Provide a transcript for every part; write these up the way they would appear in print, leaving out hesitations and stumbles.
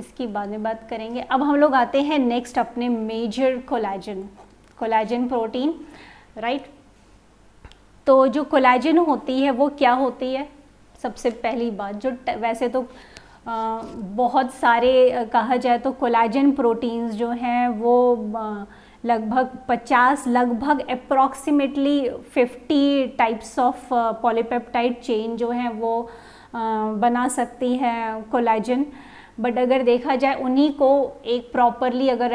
इसकी बाद में बात करेंगे। अब हम लोग आते हैं नेक्स्ट अपने मेजर कोलेजन प्रोटीन, राइट। तो जो कोलेजन होती है वो क्या होती है? सबसे पहली बात, जो वैसे तो बहुत सारे कहा जाए तो कोलेजन प्रोटीन्स जो हैं वो लगभग 50, लगभग approximately 50 types of polypeptide chain जो हैं वो बना सकती है कोलेजन। बट अगर देखा जाए उन्हीं को एक प्रॉपरली अगर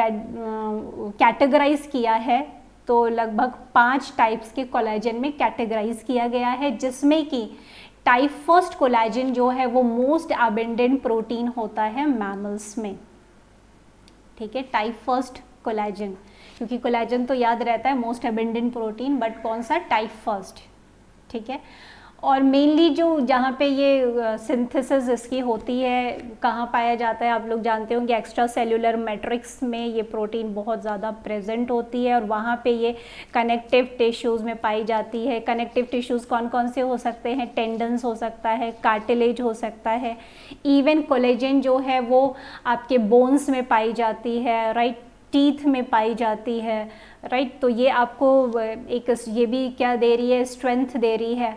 कैटेगराइज किया है तो लगभग 5 टाइप्स के कोलेजन में कैटेगराइज किया गया है, जिसमें कि टाइप फर्स्ट कोलेजन जो है वो मोस्ट अबेंडेंट प्रोटीन होता है मैमल्स में, ठीक है। टाइप फर्स्ट कोलेजन, क्योंकि कोलेजन तो याद रहता है मोस्ट अबेंडेंट प्रोटीन, बट कौन सा? टाइप फर्स्ट, ठीक है। और मेनली जो जहाँ पे ये सिंथेसिस इसकी होती है कहाँ पाया जाता है? आप लोग जानते होंगे एक्स्ट्रा सेल्यूलर मैट्रिक्स में ये प्रोटीन बहुत ज़्यादा प्रेजेंट होती है, और वहाँ पे ये कनेक्टिव टिश्यूज़ में पाई जाती है। कनेक्टिव टिश्यूज़ कौन कौन से हो सकते हैं? टेंडन्स हो सकता है, कार्टिलेज हो सकता है, इवन कोलेजन जो है वो आपके बोन्स में पाई जाती है, राइट, टीथ में पाई जाती है, राइट। तो ये आपको एक ये भी क्या दे रही है? स्ट्रेंथ दे रही है,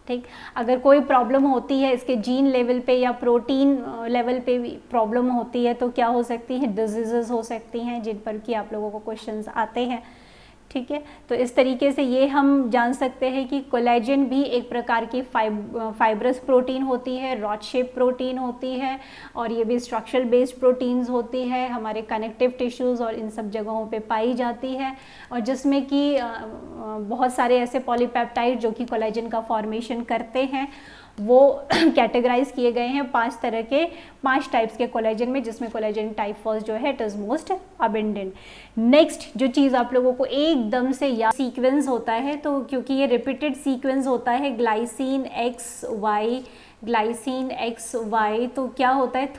ठीक। अगर कोई प्रॉब्लम होती है इसके जीन लेवल पे या प्रोटीन लेवल पे भी प्रॉब्लम होती है तो क्या हो सकती है? डिजीजेस हो सकती हैं, जिन पर कि आप लोगों को क्वेश्चंस आते हैं, ठीक है। तो इस तरीके से ये हम जान सकते हैं कि कोलेजन भी एक प्रकार की फाइब्रस प्रोटीन होती है, रॉड शेप प्रोटीन होती है, और ये भी स्ट्रक्चरल बेस्ड प्रोटीन्स होती है, हमारे कनेक्टिव टिश्यूज़ और इन सब जगहों पे पाई जाती है, और जिसमें कि बहुत सारे ऐसे पॉलीपेप्टाइड जो कि कोलेजन का फॉर्मेशन करते हैं वो कैटेगराइज किए गए हैं 5 तरह के, 5 टाइप्स के कोलेजन में, जिसमें कोलेजन टाइप फर्स्ट जो है it is most abundant. Next जो चीज़ आप लोगों को एकदम से या सीक्वेंस होता है, तो क्योंकि ये रिपीटेड सीक्वेंस होता है glycine X Y, glycine X Y, तो क्या होता है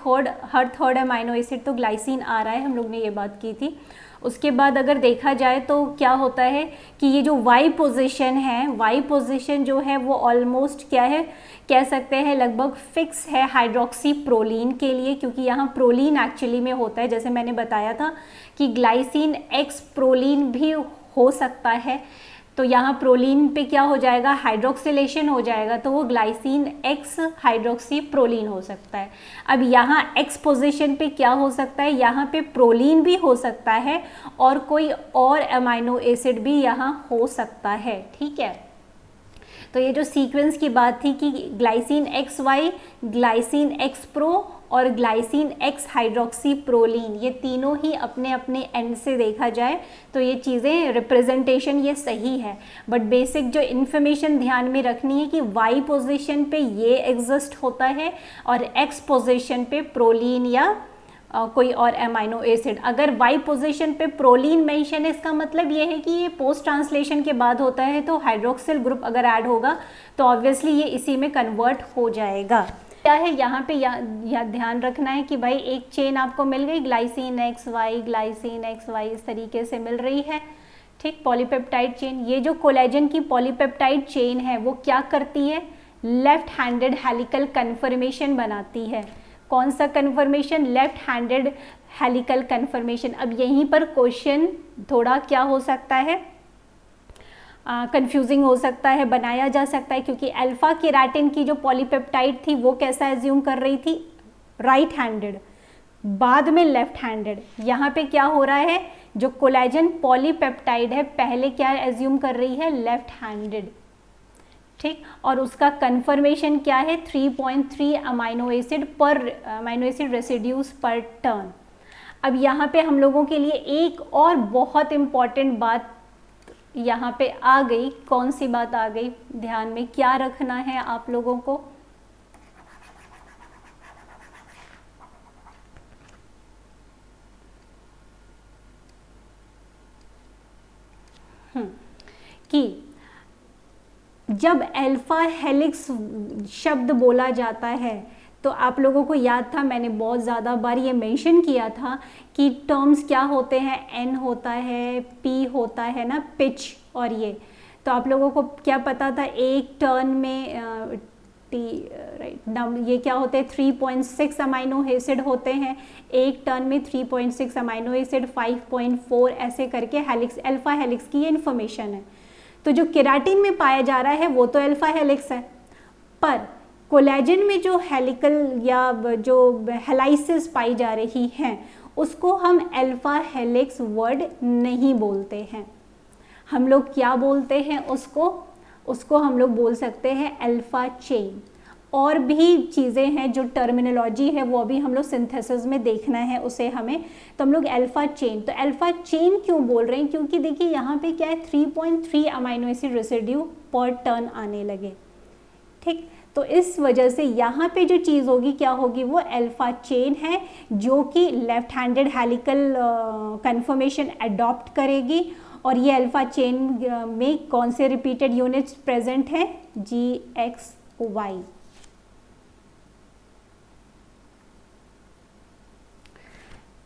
हर थर्ड अमाइनो एसिड तो ग्लाइसिन आ रहा है, हम लोग ने ये बात की थी। उसके बाद अगर देखा जाए तो क्या होता है कि ये जो वाई पोजीशन है, वाई पोजीशन जो है वो ऑलमोस्ट क्या है, कह सकते हैं लगभग फिक्स है हाइड्रोक्सी प्रोलीन के लिए, क्योंकि यहाँ प्रोलीन एक्चुअली में होता है, जैसे मैंने बताया था कि ग्लाइसिन एक्स प्रोलीन भी हो सकता है, तो यहाँ प्रोलीन पे क्या हो जाएगा? हाइड्रोक्सिलेशन हो जाएगा, तो वो ग्लाइसिन एक्स हाइड्रोक्सी प्रोलीन हो सकता है। अब यहाँ एक्स पोजीशन पे क्या हो सकता है? यहाँ पे प्रोलीन भी हो सकता है और कोई और अमाइनो एसिड भी यहाँ हो सकता है, ठीक है। तो ये जो सीक्वेंस की बात थी कि glycine X Y, glycine X pro और ग्लाइसिन एक्स हाइड्रोक्सी प्रोलीन, ये तीनों ही अपने अपने एंड से देखा जाए तो ये चीज़ें रिप्रेजेंटेशन ये सही है, बट बेसिक जो इन्फॉर्मेशन ध्यान में रखनी है कि वाई पोजीशन पे ये एग्जिस्ट होता है और एक्स पोजीशन पे प्रोलीन या कोई और अमाइनो एसिड। अगर वाई पोजीशन पे प्रोलीन मेंशन है, इसका मतलब ये है कि ये पोस्ट ट्रांसलेशन के बाद होता है, तो हाइड्रोक्सिल ग्रुप अगर ऐड होगा तो ऑब्वियसली ये इसी में कन्वर्ट हो जाएगा। क्या है यहाँ पे या ध्यान रखना है कि भाई एक चेन आपको मिल गई glycine X Y, glycine X Y इस तरीके से मिल रही है, ठीक, पॉलीपेप्टाइड चेन। ये जो कोलेजन की पॉलीपेप्टाइड चेन है वो क्या करती है? लेफ्ट हैंडेड हेलिकल कन्फर्मेशन बनाती है। कौन सा conformation? Left handed helical conformation. अब यहीं पर क्वेश्चन थोड़ा क्या हो सकता है, कंफ्यूजिंग हो सकता है, बनाया जा सकता है, क्योंकि अल्फा केराटिन की जो पॉलीपेप्टाइड थी वो कैसा एज्यूम कर रही थी? राइट हैंडेड, बाद में लेफ्ट हैंडेड। यहाँ पे क्या हो रहा है? जो कोलेजन पॉलीपेप्टाइड है पहले क्या एज्यूम कर रही है? लेफ्ट हैंडेड, ठीक, और उसका कन्फर्मेशन क्या है? 3.3 अमाइनो एसिड रेसिड्यूज पर टर्न। अब यहाँ पे हम लोगों के लिए एक और बहुत इम्पॉर्टेंट बात यहाँ पे आ गई। कौन सी बात आ गई? ध्यान में क्या रखना है आप लोगों को? कि जब अल्फा हेलिक्स शब्द बोला जाता है तो आप लोगों को याद था, मैंने बहुत ज़्यादा बार ये मेंशन किया था कि टर्म्स क्या होते हैं? एन होता है, पी होता है ना, पिच, और ये तो आप लोगों को क्या पता था? एक टर्न में राइट। ये क्या होते हैं, 3.6 अमाइनो एसिड होते हैं एक टर्न में, 3.6 अमाइनो एसिड, 5.4 ऐसे करके हेलिक्स, अल्फा हेलिक्स की ये इन्फॉर्मेशन है। तो जो केराटिन में पाया जा रहा है वो तो अल्फा हेलिक्स है, पर कोलेजन में जो हेलिकल या जो हेलाइसिस पाई जा रही हैं उसको हम अल्फा हेलिक्स वर्ड नहीं बोलते हैं। हम लोग क्या बोलते हैं उसको हम लोग बोल सकते हैं अल्फा चेन। और भी चीज़ें हैं जो टर्मिनोलॉजी है वो अभी हम लोग सिंथेसिस में देखना है उसे हमें, तो हम लोग अल्फा चेन, तो अल्फा चेन क्यों बोल रहे हैं, क्योंकि देखिए यहाँ पे क्या है 3.3 अमाइनो एसिड रेसिड्यू पर टर्न आने लगे, ठीक। तो इस वजह से यहाँ पे जो चीज़ होगी क्या होगी, वो अल्फा चेन है जो कि left handed helical conformation adopt करेगी। और ये अल्फा चेन में कौन से रिपीटेड यूनिट्स प्रेजेंट हैं, GXY।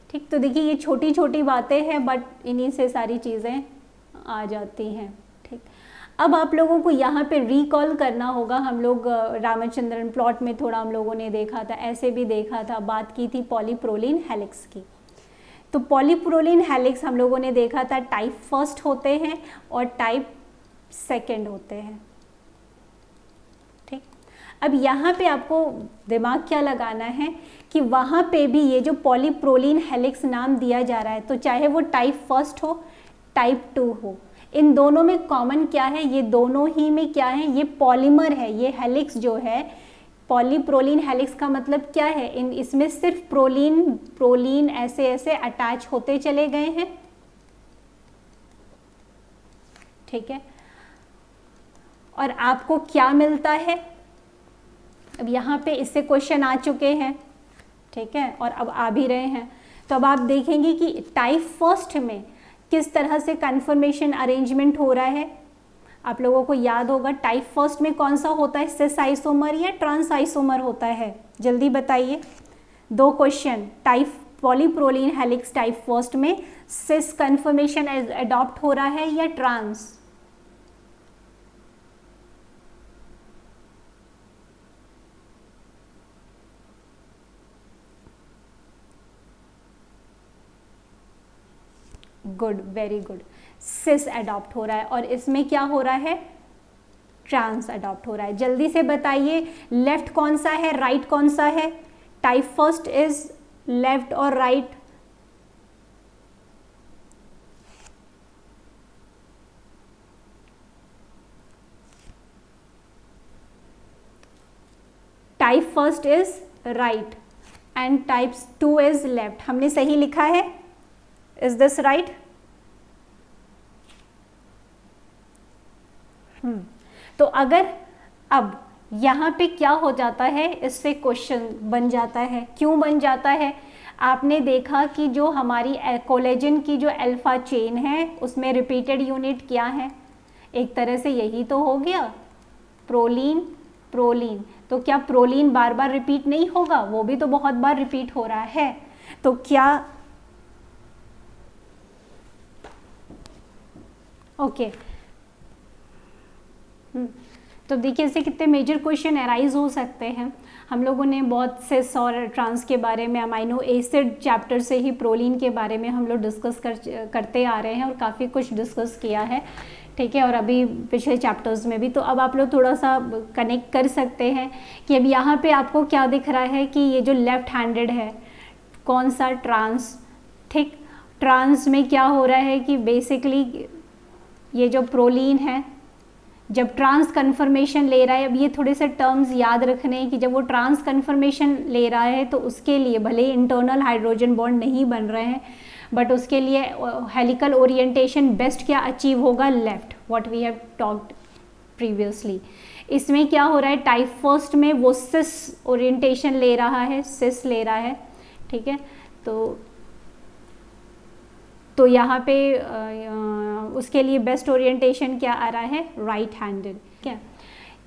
ठीक, तो देखिए ये छोटी छोटी बातें हैं बट इन्हीं से सारी चीज़ें आ जाती हैं, ठीक। अब आप लोगों को यहाँ पे रिकॉल करना होगा, हम लोग रामचंद्रन प्लॉट में थोड़ा हम लोगों ने देखा था, ऐसे भी देखा था, बात की थी पॉलीप्रोलिन हेलिक्स की। तो पॉलीप्रोलिन हेलिक्स हम लोगों ने देखा था टाइप फर्स्ट होते हैं और टाइप सेकंड होते हैं, ठीक। अब यहाँ पे आपको दिमाग क्या लगाना है कि वहाँ पे भी ये जो पॉलीप्रोलिन हेलिक्स नाम दिया जा रहा है, तो चाहे वो टाइप फर्स्ट हो टाइप 2 हो, इन दोनों में कॉमन क्या है, ये दोनों ही में क्या है, ये पॉलीमर है। ये हेलिक्स जो है पॉलीप्रोलिन हेलिक्स का मतलब क्या है, इसमें सिर्फ प्रोलीन ऐसे ऐसे अटैच होते चले गए हैं, ठीक है। और आपको क्या मिलता है, अब यहाँ पे इससे क्वेश्चन आ चुके हैं, ठीक है, और अब आ भी रहे हैं। तो अब आप देखेंगे कि टाइप फर्स्ट में किस तरह से कन्फर्मेशन अरेंजमेंट हो रहा है। आप लोगों को याद होगा टाइप फर्स्ट में कौन सा होता है, सिस आइसोमर या ट्रांस आइसोमर होता है, जल्दी बताइए। 2 question, type polyproline helix type first में सिस कन्फर्मेशन अडॉप्ट हो रहा है या trans? Good, very good, cis adopt हो रहा है और इसमें क्या हो रहा है, ट्रांस अडॉप्ट हो रहा है। जल्दी से बताइए लेफ्ट कौन सा है, राइट कौन सा है? टाइप फर्स्ट इज लेफ्ट और right? Type first is right and type 2 is left. हमने सही लिखा है, इज दिस राइट? तो अगर अब यहाँ पे क्या हो जाता है, इससे क्वेश्चन बन जाता है। क्यों बन जाता है? आपने देखा कि जो हमारी कोलेजन की जो अल्फा चेन है उसमें रिपीटेड यूनिट क्या है, एक तरह से यही तो हो गया, प्रोलीन प्रोलीन। तो क्या प्रोलीन बार बार रिपीट नहीं होगा, वो भी तो बहुत बार रिपीट हो रहा है। तो क्या ओके तो देखिए इससे कितने मेजर क्वेश्चन अराइज हो सकते हैं। हम लोगों ने बहुत सिस और ट्रांस के बारे में, अमाइनो एसिड चैप्टर से ही प्रोलीन के बारे में हम लोग डिस्कस करते आ रहे हैं और काफ़ी कुछ डिस्कस किया है, ठीक है, और अभी पिछले चैप्टर्स में भी। तो अब आप लोग थोड़ा सा कनेक्ट कर सकते हैं कि अब यहाँ पे आपको क्या दिख रहा है कि ये जो लेफ्ट हैंडेड है कौन सा, ट्रांस, ठीक। ट्रांस में क्या हो रहा है कि बेसिकली ये जो प्रोलीन है जब ट्रांस कन्फर्मेशन ले रहा है, अब ये थोड़े से टर्म्स याद रखने हैं कि जब वो ट्रांस कन्फर्मेशन ले रहा है तो उसके लिए भले ही इंटरनल हाइड्रोजन बॉन्ड नहीं बन रहे हैं बट उसके लिए हेलिकल ओरिएंटेशन बेस्ट क्या अचीव होगा, left, what we have talked previously. इसमें क्या हो रहा है, टाइप फर्स्ट में वो सिस ओरिएंटेशन ले रहा है, सिस ले रहा है, ठीक है। तो यहाँ पे उसके लिए बेस्ट ओरिएंटेशन क्या आ रहा है, राइट हैंडेड, क्या।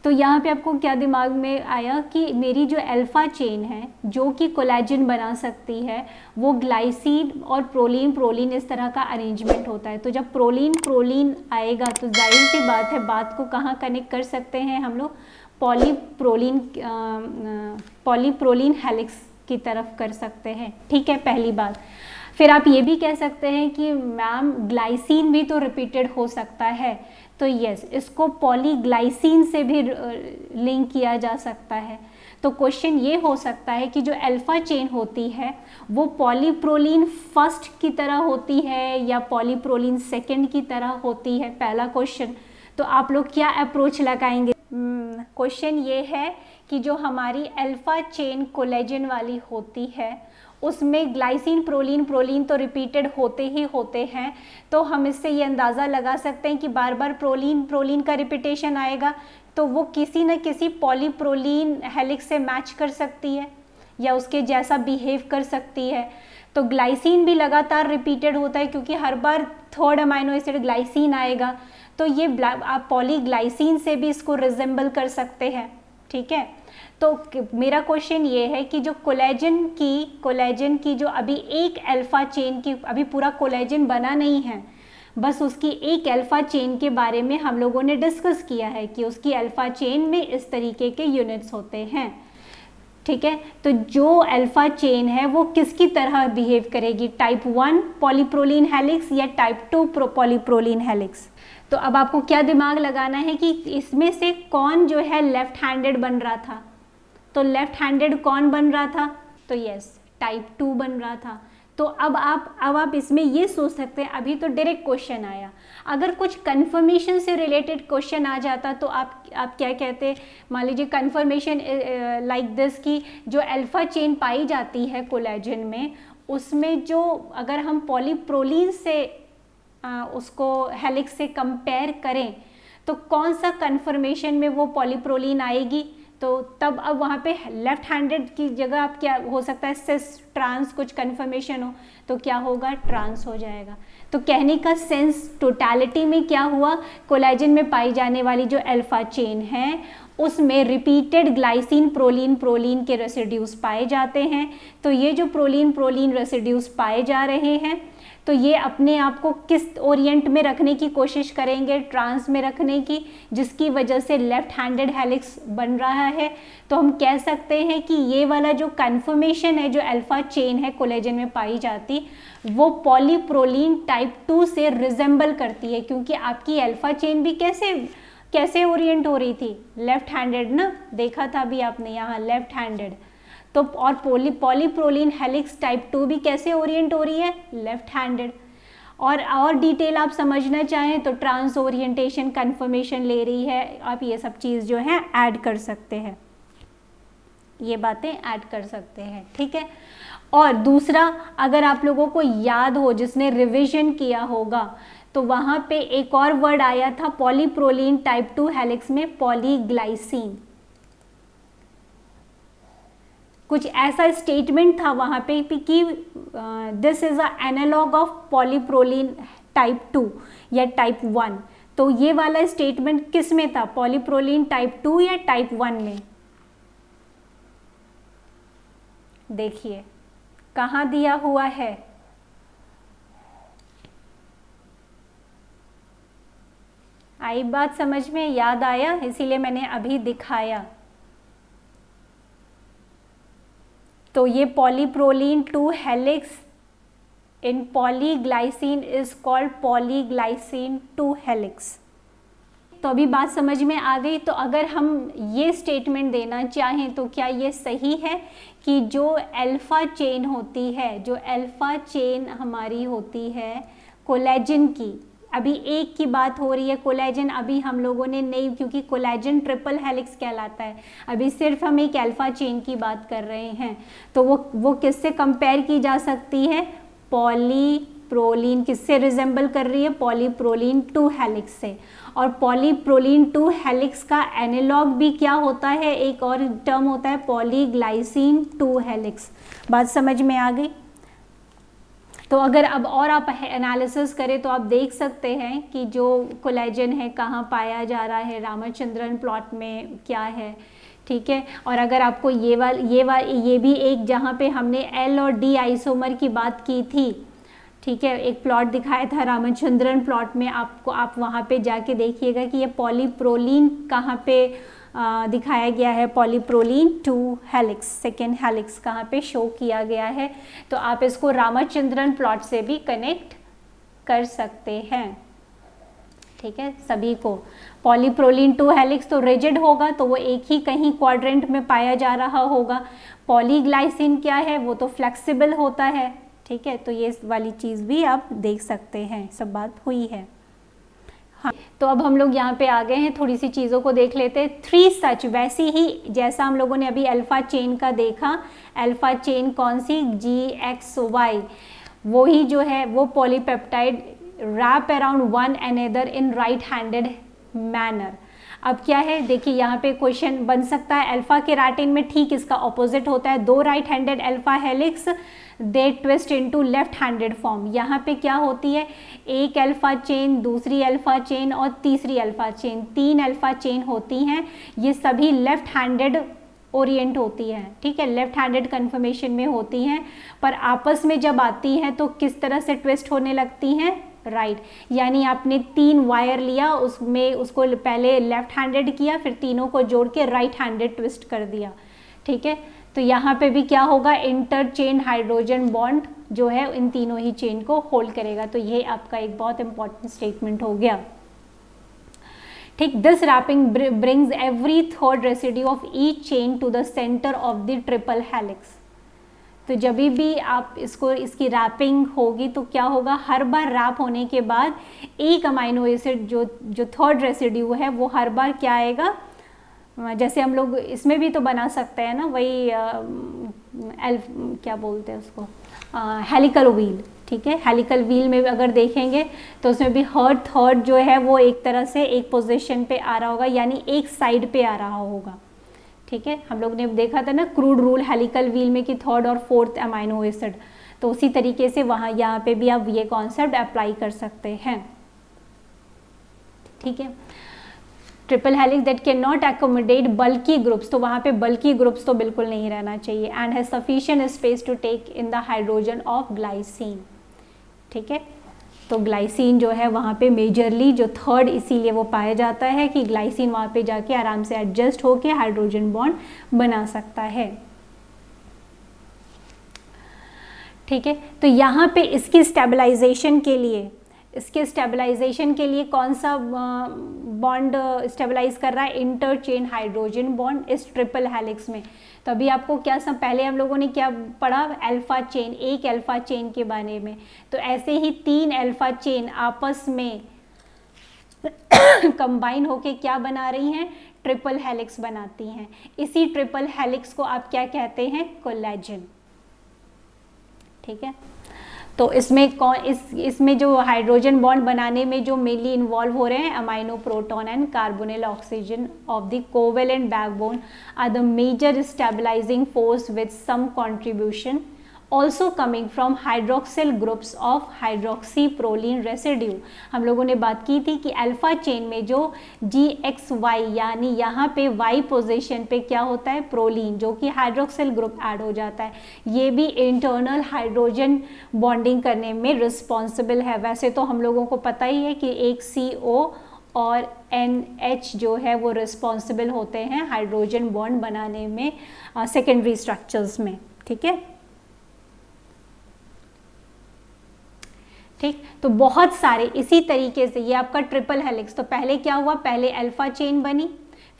तो यहाँ पे आपको क्या दिमाग में आया कि मेरी जो अल्फा चेन है जो कि कोलेजन बना सकती है वो ग्लाइसिन और प्रोलीन प्रोलीन इस तरह का अरेंजमेंट होता है। तो जब प्रोलीन प्रोलीन आएगा तो जाहिर सी बात है, बात को कहाँ कनेक्ट कर सकते हैं हम लोग, पॉलीप्रोलिन हेलिक्स की तरफ कर सकते हैं। ठीक है, पहली बात। फिर आप ये भी कह सकते हैं कि मैम ग्लाइसिन भी तो रिपीटेड हो सकता है, तो यस, इसको पॉलीग्लाइसिन से भी लिंक किया जा सकता है। तो क्वेश्चन ये हो सकता है कि जो अल्फा चेन होती है वो पॉलीप्रोलिन फर्स्ट की तरह होती है या पॉलीप्रोलिन सेकंड की तरह होती है, पहला क्वेश्चन। तो आप लोग क्या अप्रोच लगाएंगे? क्वेश्चन ये है कि जो हमारी अल्फा चेन कोलेजन वाली होती है उसमें ग्लाइसिन प्रोलीन तो रिपीटेड होते ही होते हैं, तो हम इससे ये अंदाज़ा लगा सकते हैं कि बार बार प्रोलीन का रिपीटेशन आएगा तो वो किसी न किसी पॉलीप्रोलिन हेलिक्स से मैच कर सकती है या उसके जैसा बिहेव कर सकती है। तो ग्लाइसिन भी लगातार रिपीटेड होता है क्योंकि हर बार थर्ड अमाइनो एसिड ग्लाइसिन आएगा, तो ये आप पॉलीग्लाइसिन से भी इसको रिजेंबल कर सकते हैं। ठीक है, तो मेरा क्वेश्चन ये है कि जो कोलेजन की जो अभी एक अल्फा चेन की, अभी पूरा कोलेजन बना नहीं है, बस उसकी एक अल्फा चेन के बारे में हम लोगों ने डिस्कस किया है कि उसकी अल्फा चेन में इस तरीके के यूनिट्स होते हैं। ठीक है, तो जो अल्फा चेन है वो किसकी तरह बिहेव करेगी, टाइप 1 पॉलीप्रोलिन हेलिक्स या टाइप 2 पॉलीप्रोलिन हेलिक्स। तो अब आपको क्या दिमाग लगाना है कि इसमें से कौन जो है लेफ्ट हैंडेड बन रहा था, तो लेफ्ट हैंडेड कौन बन रहा था, तो यस, टाइप 2 बन रहा था। तो अब आप इसमें ये सोच सकते हैं, अभी तो डायरेक्ट क्वेश्चन आया, अगर कुछ कंफर्मेशन से रिलेटेड क्वेश्चन आ जाता तो आप क्या कहते, मान लीजिए कंफर्मेशन लाइक दिस कि जो अल्फा चेन पाई जाती है कोलेजन में, उसमें जो अगर हम पॉलीप्रोलिन से उसको हेलिक्स से कंपेयर करें तो कौन सा कंफर्मेशन में वो पॉलीप्रोलिन आएगी, तो तब अब वहाँ पे लेफ्ट हैंडेड की जगह आप क्या हो सकता है, सिस ट्रांस कुछ कंफर्मेशन हो तो क्या होगा, ट्रांस हो जाएगा। तो कहने का सेंस टोटलिटी में क्या हुआ, कोलेजन में पाई जाने वाली जो अल्फा चेन है उसमें रिपीटेड ग्लाइसिन प्रोलीन के रेसिड्यूज पाए जाते हैं। तो ये जो प्रोलीन रेसिड्यूज पाए जा रहे हैं तो ये अपने आप को किस ओरिएंट में रखने की कोशिश करेंगे, ट्रांस में रखने की, जिसकी वजह से लेफ्ट हैंडेड हेलिक्स बन रहा है। तो हम कह सकते हैं कि ये वाला जो कन्फर्मेशन है, जो अल्फा चेन है कोलेजन में पाई जाती, वो पॉलीप्रोलिन टाइप 2 से रिजेंबल करती है, क्योंकि आपकी अल्फा चेन भी कैसे ओरिएंट हो रही थी, लेफ्ट हैंडेड ना, देखा था अभी आपने यहाँ लेफ्ट हैंडेड। तो और पॉलीप्रोलिन हेलिक्स टाइप 2 भी कैसे ओरिएंट हो रही है, लेफ्ट हैंडेड। और डिटेल आप समझना चाहें तो ट्रांस ओरिएंटेशन कन्फर्मेशन ले रही है, आप ये सब चीज़ जो है ऐड कर सकते हैं, ये बातें ऐड कर सकते हैं। ठीक है, और दूसरा अगर आप लोगों को याद हो, जिसने रिविजन किया होगा, तो वहाँ पे एक और वर्ड आया था पॉलीप्रोलिन टाइप 2 हेलिक्स में, पॉलीग्लाइसिन, कुछ ऐसा स्टेटमेंट था वहाँ पे कि this is a analog of polyproline type 2 या टाइप 1। तो ये वाला स्टेटमेंट किस में था, पॉलीप्रोलिन टाइप 2 या टाइप 1 में, देखिए कहाँ दिया हुआ है, आई बात समझ में, याद आया, इसीलिए मैंने अभी दिखाया। तो ये polyproline 2 helix in polyglycine is called polyglycine 2 helix. तो अभी बात समझ में आ गई। तो अगर हम ये स्टेटमेंट देना चाहें तो क्या ये सही है कि जो अल्फा चेन होती है, जो अल्फा चेन हमारी होती है कोलेजन की, अभी एक की बात हो रही है, कोलेजन अभी हम लोगों ने नहीं, क्योंकि कोलेजन ट्रिपल हेलिक्स कहलाता है, अभी सिर्फ हम एक अल्फा चेन की बात कर रहे हैं। तो वो किससे कंपेयर की जा सकती है, पॉलीप्रोलिन किससे रिजेंबल कर रही है, पॉलीप्रोलिन 2 हेलिक्स से। और पॉलीप्रोलिन 2 हेलिक्स का एनालॉग भी क्या होता है, एक और टर्म होता है पॉलीग्लाइसिन 2 हेलिक्स। बात समझ में आ गई। तो अगर अब और आप एनालिसिस करें तो आप देख सकते हैं कि जो कोलेजन है कहाँ पाया जा रहा है, रामचंद्रन प्लॉट में क्या है, ठीक है। और अगर आपको ये भी एक जहाँ पे हमने एल और डी आइसोमर की बात की थी, ठीक है, एक प्लॉट दिखाया था रामचंद्रन प्लॉट में, आप वहाँ पे जाके देखिएगा कि ये पॉलीप्रोलिन कहाँ पे दिखाया गया है पॉलीप्रोलीन 2 हेलिक्स, सेकेंड हेलिक्स कहाँ पे शो किया गया है। तो आप इसको रामचंद्रन प्लॉट से भी कनेक्ट कर सकते हैं, ठीक है। सभी को पॉलीप्रोलीन 2 हेलिक्स तो रिजिड होगा, तो वो एक ही कहीं क्वाड्रेंट में पाया जा रहा होगा। पॉलीग्लाइसिन क्या है, वो तो फ्लेक्सिबल होता है, ठीक है। तो ये वाली चीज़ भी आप देख सकते हैं, सब बात हुई है। हाँ, तो अब हम लोग यहाँ पे आ गए हैं, थोड़ी सी चीज़ों को देख लेते हैं। 3 सच, वैसी ही जैसा हम लोगों ने अभी अल्फा चेन का देखा, अल्फा चेन कौन सी, GXY, वो ही जो है वो polypeptide wrap around one another in right handed manner. अब क्या है, देखिए यहाँ पे क्वेश्चन बन सकता है, अल्फा केराटिन में ठीक इसका ऑपोजिट होता है, 2 right handed alpha helix they twist into left handed form. यहाँ पे क्या होती है, एक अल्फा चेन, दूसरी अल्फा चेन और तीसरी अल्फा चेन, 3 अल्फा चेन होती हैं। ये सभी लेफ्ट हैंडेड ओरिएंट होती है, ठीक है, लेफ्ट हैंडेड कन्फर्मेशन में होती हैं, पर आपस में जब आती हैं तो किस तरह से ट्विस्ट होने लगती हैं, राइट। यानी आपने 3 वायर लिया, उसमें उसको पहले लेफ्ट हैंडेड किया, फिर तीनों को जोड़ के राइट हैंडेड ट्विस्ट कर दिया, ठीक है। तो यहाँ पे भी क्या होगा, इंटरचेन हाइड्रोजन बॉन्ड जो है इन तीनों ही चेन को होल्ड करेगा। तो ये आपका एक बहुत इंपॉर्टेंट स्टेटमेंट हो गया, ठीक। This wrapping brings every third residue of each chain to the centre of the triple helix. तो जब भी आप इसकी रैपिंग होगी तो क्या होगा, हर बार रैप होने के बाद एक अमाइनो एसिड जो थर्ड रेसिड्यू है वो हर बार क्या आएगा, जैसे हम लोग इसमें भी तो बना सकते हैं ना, वही क्या बोलते हैं उसको, हेलिकल व्हील, ठीक है। हेलिकल व्हील में अगर देखेंगे तो उसमें भी हर थर्ड जो है वो एक तरह से एक पोजीशन पे आ रहा होगा, यानी एक साइड पे आ रहा होगा, ठीक है। हम लोग ने देखा था ना क्रूड रूल हेलिकल व्हील में कि थर्ड और फोर्थ अमाइनो एसिड, तो उसी तरीके से वहाँ यहाँ पे भी आप ये कॉन्सेप्ट अप्लाई कर सकते हैं, ठीक है। Triple helix that can not accommodate bulky groups, तो वहाँ पे बल्की ग्रुप्स तो बिल्कुल नहीं रहना चाहिए, and has sufficient space to take in the hydrogen of glycine, ठीक है। तो ग्लाइसिन जो है वहाँ पे मेजरली जो थर्ड इसीलिए वो पाया जाता है कि ग्लाइसिन वहाँ पे जाके आराम से एडजस्ट होके हाइड्रोजन बॉन्ड बना सकता है, ठीक है। तो यहाँ पे इसकी स्टेबलाइजेशन के लिए कौन सा बॉन्ड स्टेबलाइज कर रहा है, इंटरचेन हाइड्रोजन बॉन्ड इस ट्रिपल हेलिक्स में। तो अभी आपको क्या पहले हम लोगों ने क्या पढ़ा, अल्फा चेन, एक अल्फा चेन के बारे में। तो ऐसे ही 3 अल्फा चेन आपस में कंबाइन होके क्या बना रही हैं, ट्रिपल हेलिक्स बनाती हैं। इसी ट्रिपल हेलिक्स को आप क्या कहते हैं, कोलेजन, ठीक है। तो इसमें जो हाइड्रोजन बॉन्ड बनाने में जो मेनली इन्वॉल्व हो रहे हैं, amino proton and carbonyl oxygen of the covalent backbone are the major stabilizing force with some contribution also coming from hydroxyl groups of hydroxyproline residue. हम लोगों ने बात की थी कि अल्फा चेन में जो GXY यानी यहाँ पे Y पोजीशन पे क्या होता है, प्रोलीन, जो कि हाइड्रोक्सिल ग्रुप ऐड हो जाता है। ये भी इंटरनल हाइड्रोजन बॉन्डिंग करने में रिस्पॉन्सिबल है। वैसे तो हम लोगों को पता ही है कि एक CO और NH जो है वो रिस्पॉन्सिबल होते हैं हाइड्रोजन बॉन्ड बनाने में सेकेंडरी स्ट्रक्चर्स में, ठीक है, ठीक। तो बहुत सारे इसी तरीके से ये आपका ट्रिपल हेलिक्स, तो पहले क्या हुआ, पहले अल्फा चेन बनी,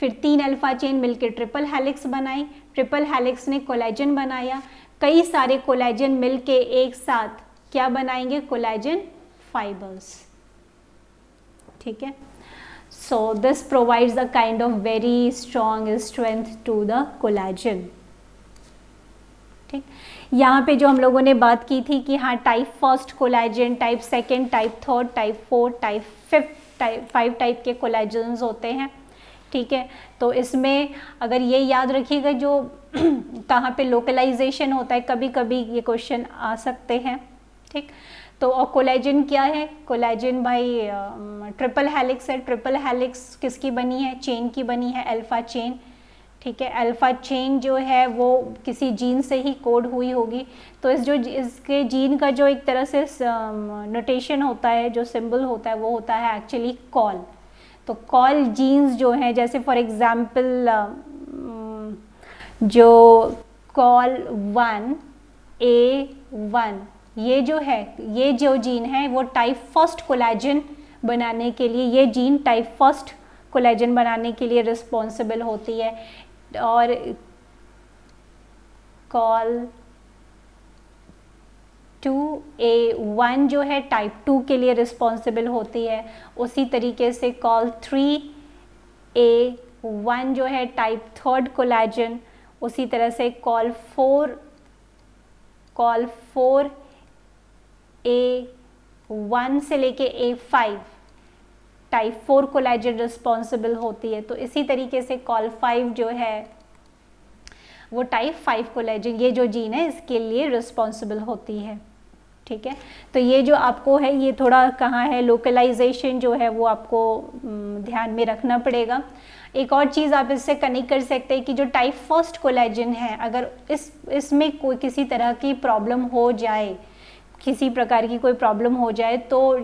फिर 3 अल्फा चेन मिलकर ट्रिपल हेलिक्स बनाई, ट्रिपल हेलिक्स ने कोलेजन बनाया, कई सारे कोलेजन मिलके एक साथ क्या बनाएंगे, कोलेजन फाइबर्स, ठीक है। So this provides a kind of very strong strength to the collagen, ठीक। यहाँ पे जो हम लोगों ने बात की थी कि हाँ type first collagen, type second, type third, type fourth, type fifth, type 5 type के कोलेजन्स होते हैं, ठीक है। तो इसमें अगर ये याद रखिएगा जो कहाँ पे लोकलाइजेशन होता है, कभी कभी ये क्वेश्चन आ सकते हैं, ठीक। तो और कोलेजन क्या है, कोलेजन भाई ट्रिपल हेलिक्स है। ट्रिपल हेलिक्स किसकी बनी है, चेन की बनी है, अल्फा चेन, ठीक है। अल्फा चेन जो है वो किसी जीन से ही कोड हुई होगी। तो इसके जीन का जो एक तरह से नोटेशन होता है, जो सिंबल होता है वो होता है एक्चुअली कॉल। तो कॉल जीन्स जो हैं, जैसे फॉर एग्जांपल जो कॉल 1A1, ये जो है, ये जो जीन है वो टाइप फर्स्ट कोलेजन बनाने के लिए, ये जीन टाइप फर्स्ट कोलेजन बनाने के लिए रिस्पॉन्सिबल होती है। और कॉल 2A1 जो है टाइप 2 के लिए रिस्पॉन्सिबल होती है। उसी तरीके से कॉल 3A1 जो है टाइप थर्ड कोलेजन। उसी तरह से कॉल 4A1 से लेके A5 टाइप 4 कोलेजन रिस्पॉन्सिबल होती है। तो इसी तरीके से कॉल 5 जो है वो टाइप 5 कोलेजन, ये जो जीन है इसके लिए रिस्पॉन्सिबल होती है। ठीक है, तो ये जो आपको है ये थोड़ा कहाँ है लोकलाइजेशन जो है वो आपको ध्यान में रखना पड़ेगा। एक और चीज़ आप इससे कनेक्ट कर सकते हैं कि जो टाइप फर्स्ट कोलेजन है, अगर इसमें कोई किसी तरह की प्रॉब्लम हो जाए, किसी प्रकार की कोई प्रॉब्लम हो जाए, तो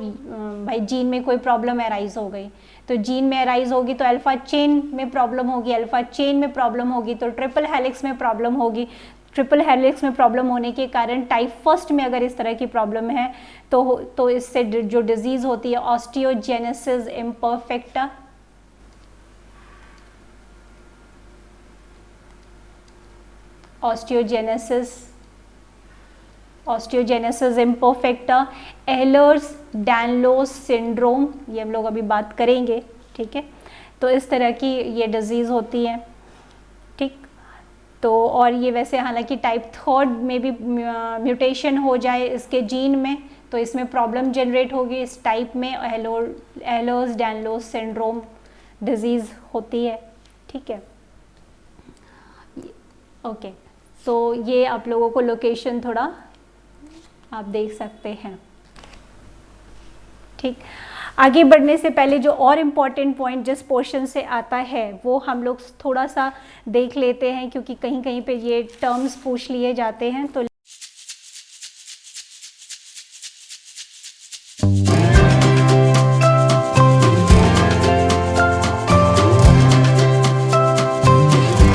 भाई जीन में कोई प्रॉब्लम अराइज हो गई, तो जीन में अराइज होगी तो अल्फा चेन में प्रॉब्लम होगी, अल्फा चेन में प्रॉब्लम होगी तो ट्रिपल हेलिक्स में प्रॉब्लम होगी। ट्रिपल हेलिक्स में प्रॉब्लम होने के कारण टाइप फर्स्ट में अगर इस तरह की प्रॉब्लम है तो इससे जो डिजीज़ होती है osteogenesis imperfecta, osteogenesis imperfecta, Ehlers Danlos syndrome, ये हम लोग अभी बात करेंगे। ठीक है, तो इस तरह की ये डिजीज़ होती है। ठीक, तो और ये वैसे हालांकि टाइप थर्ड में भी म्यूटेशन हो जाए इसके जीन में तो इसमें प्रॉब्लम जनरेट होगी। इस टाइप में एह्लर्स-डानलोस सिंड्रोम डिजीज़ होती है। ठीक है, ओके, तो ये आप लोगों को लोकेशन थोड़ा आप देख सकते हैं। ठीक, आगे बढ़ने से पहले जो और इम्पॉर्टेंट पॉइंट जिस पोर्शन से आता है वो हम लोग थोड़ा सा देख लेते हैं, क्योंकि कहीं कहीं पे ये टर्म्स पूछ लिए जाते हैं। तो